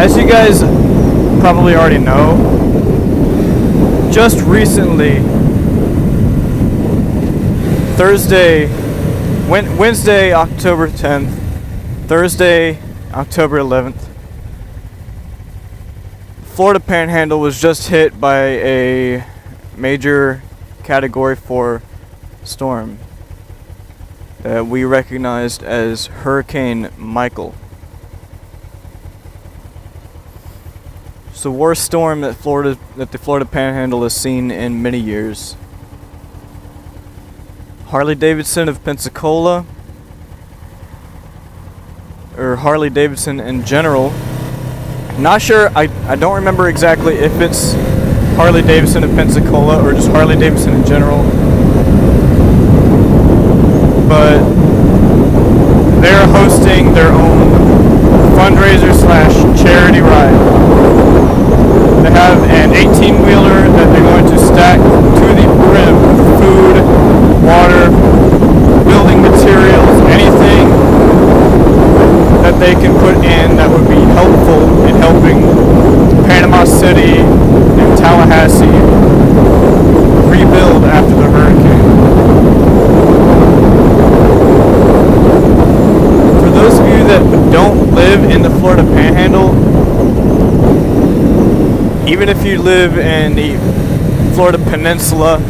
As you guys probably already know, just recently, Wednesday, October 10th, Thursday, October 11th, Florida Panhandle was just hit by a major Category 4 storm that we recognized as Hurricane Michael. It's the worst storm that the Florida Panhandle has seen in many years. Harley-Davidson of Pensacola, or Harley-Davidson in general. Not sure, I don't remember exactly if it's Harley-Davidson of Pensacola or just Harley-Davidson in general. But they're hosting their own fundraiser / charity ride. They have an 18-wheeler that they're going to stack to the brim with food, water, building materials, anything that they can put in that would be helpful in helping Panama City and Tallahassee rebuild after the hurricane. For those of you that don't live in the Florida Panhandle, even if you live in the Florida Peninsula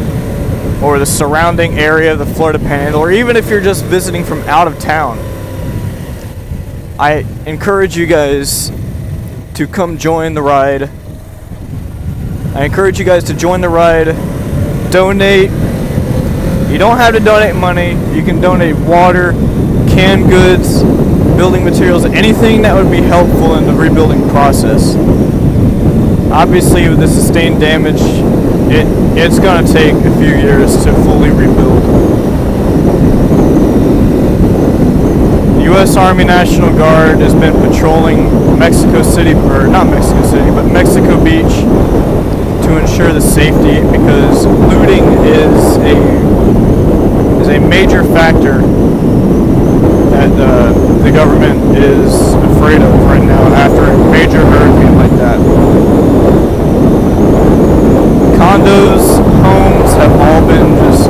or the surrounding area of the Florida Panhandle, or even if you're just visiting from out of town, I encourage you guys to come join the ride. I encourage you guys to join the ride. Donate. You don't have to donate money. You can donate water, canned goods, building materials, anything that would be helpful in the rebuilding process. Obviously, with the sustained damage, it's going to take a few years to fully rebuild. The U.S. Army National Guard has been patrolling Mexico Beach to ensure the safety, because looting is a major factor that the government is afraid of right now after a major hurricane like that. Condos, homes have all been just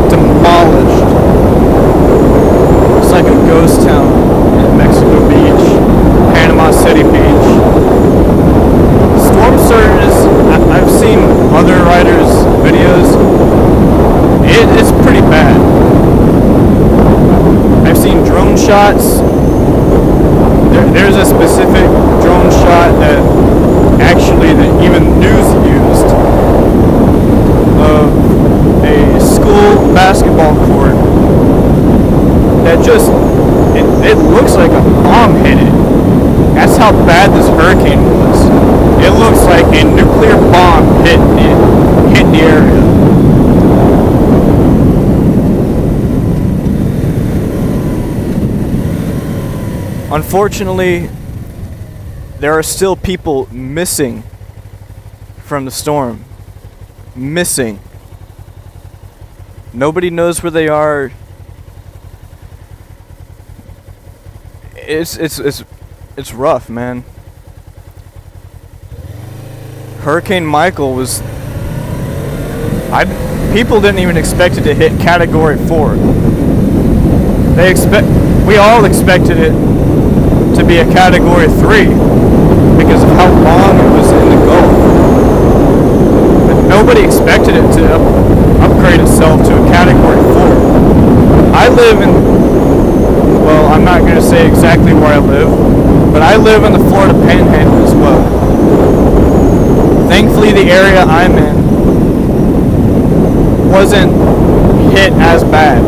demolished. It's like a ghost town in Mexico Beach, Panama City Beach. Storm surges, I've seen other riders' videos. It's pretty bad. I've seen drone shots. There's a specific drone shot that actually even news used of a school basketball court that just it looks like a bomb hit it. That's how bad this hurricane was. It looks like a nuclear bomb hit the area. Unfortunately, there are still people missing from the storm. Missing. Nobody knows where they are. It's rough, man. Hurricane Michael was... people didn't even expect it to hit Category 4. We all expected it to be a Category 3 because of how long it was in the Gulf. But nobody expected it to upgrade itself to a Category 4. I live well, I'm not going to say exactly where I live, but I live in the Florida Panhandle as well. Thankfully, the area I'm in wasn't hit as bad.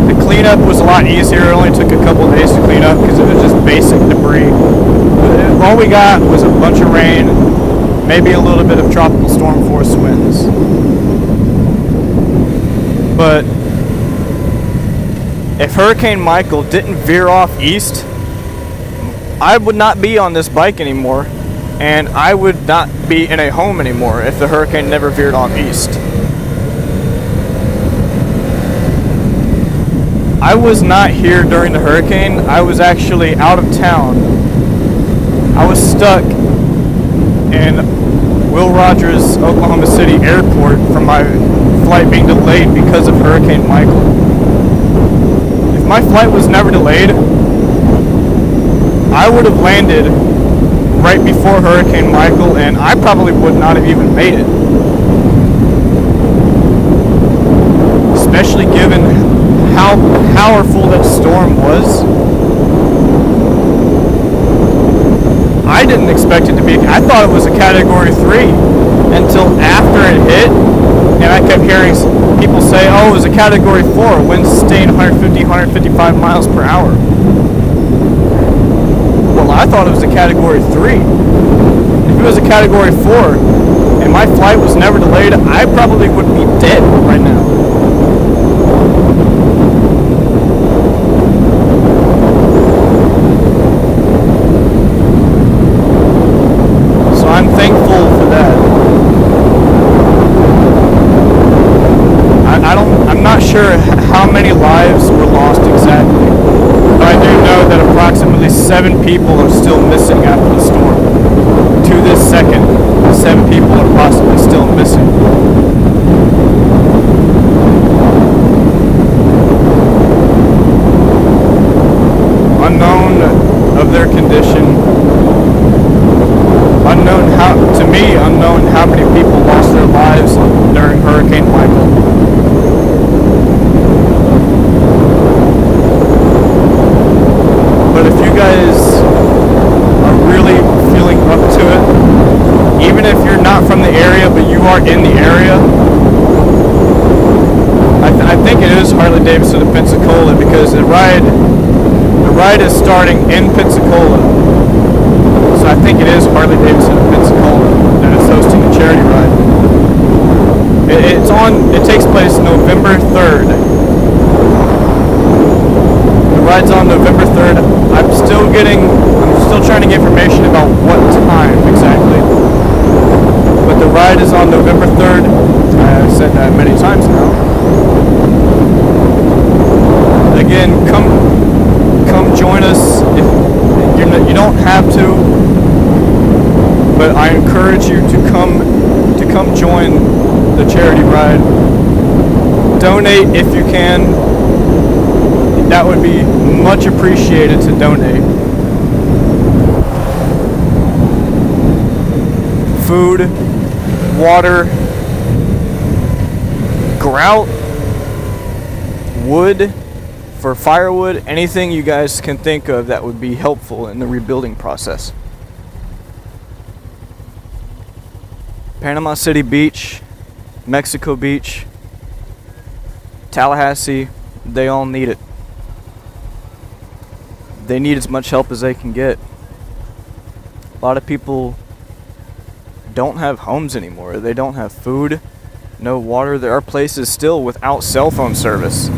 The cleanup was a lot easier. It only took a couple of days to clean up because it was just basic debris. All we got was a bunch of rain, maybe a little bit of tropical storm force winds. But if Hurricane Michael didn't veer off east, I would not be on this bike anymore, and I would not be in a home anymore if the hurricane never veered off east. I was not here during the hurricane. I was actually out of town I was stuck in Will Rogers, Oklahoma City airport from my flight being delayed because of Hurricane Michael. If my flight was never delayed, I would have landed right before Hurricane Michael, and I probably would not have even made it. Especially given how powerful that storm was. I didn't expect it to be. I thought it was a Category 3 until after it hit, and I kept hearing people say, oh, it was a Category 4, winds staying 150, 155 miles per hour. Well, I thought it was a Category 3. If it was a Category 4 and my flight was never delayed, I probably would be dead right now. So I'm thankful for that. I'm not sure how many lives were lost exactly, but I do know that approximately 7 people are still missing after the storm. To this second, 7 people are possibly still missing. Unknown of their condition. Unknown how many people lost their lives during Hurricane Michael. But if you guys are really feeling up to it, even if you're not from the area but you are in the area, I think it is Harley-Davidson to Pensacola, because the ride is starting in Pensacola. So I think it is Harley-Davidson to Pensacola that is hosting the charity ride. It takes place November 3rd. The ride's on November 3rd. I'm still trying to get information about what time exactly. But the ride is on November 3rd. I've said that many times now. Again, come join us. If you don't have to, but I encourage you to come join the charity ride. Donate if you can. That would be much appreciated to donate. Food, water, grout, wood for firewood, anything you guys can think of that would be helpful in the rebuilding process. Panama City Beach, Mexico Beach, Tallahassee, they all need it. They need as much help as they can get. A lot of people don't have homes anymore. They don't have food, no water. There are places still without cell phone service.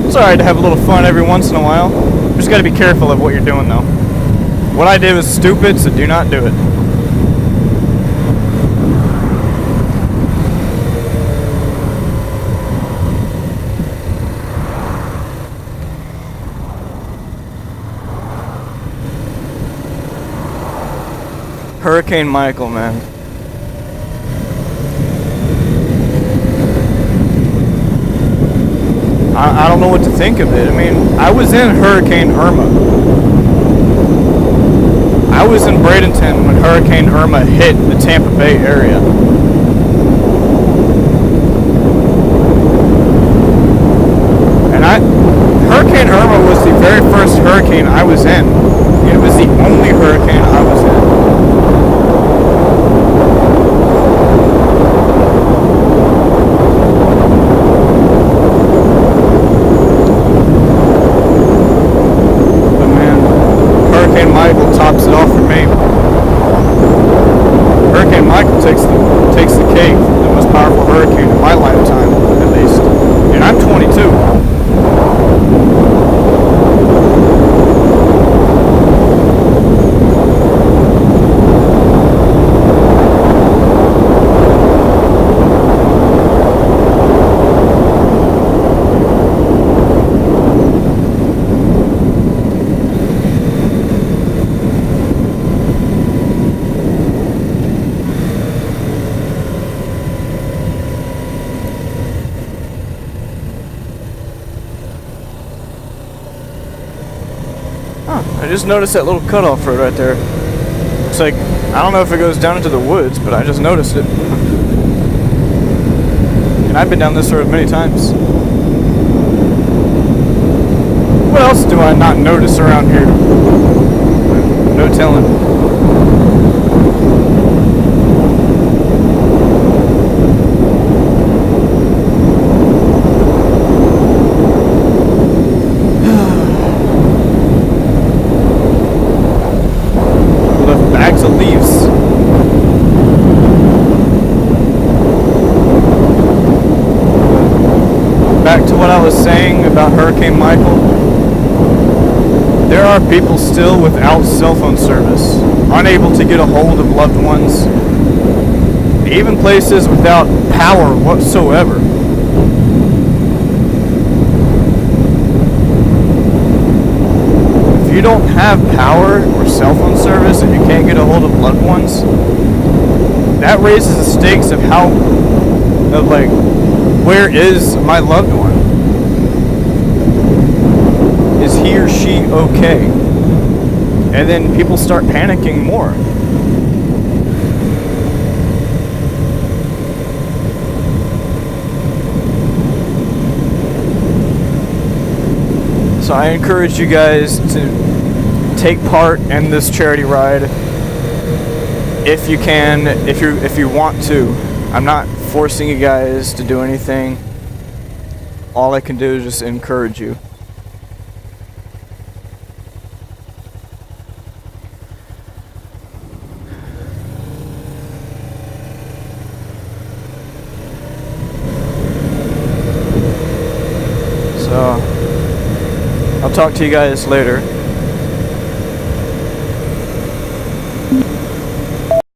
It's alright to have a little fun every once in a while. Just gotta be careful of what you're doing though. What I did was stupid, so do not do it. Hurricane Michael, man. I don't know what to think of it. I mean, I was in Hurricane Irma. I was in Bradenton when Hurricane Irma hit the Tampa Bay area. And Hurricane Irma was the very first hurricane I was in. It was the only hurricane I was in. Michael takes the cake, the most powerful hurricane in my lifetime, at least. And I'm 22. I just noticed that little cutoff road right there. Looks like, I don't know if it goes down into the woods, but I just noticed it. And I've been down this road many times. What else do I not notice around here? No telling. Bags of leaves. Back to what I was saying about Hurricane Michael. There are people still without cell phone service, unable to get a hold of loved ones, even places without power whatsoever. If you don't have power or cell phone service and you can't get a hold of loved ones, that raises the stakes of where is my loved one? Is he or she okay? And then people start panicking more. So I encourage you guys to take part in this charity ride if you can, if you want to. I'm not forcing you guys to do anything. All I can do is just encourage you. So I'll talk to you guys later.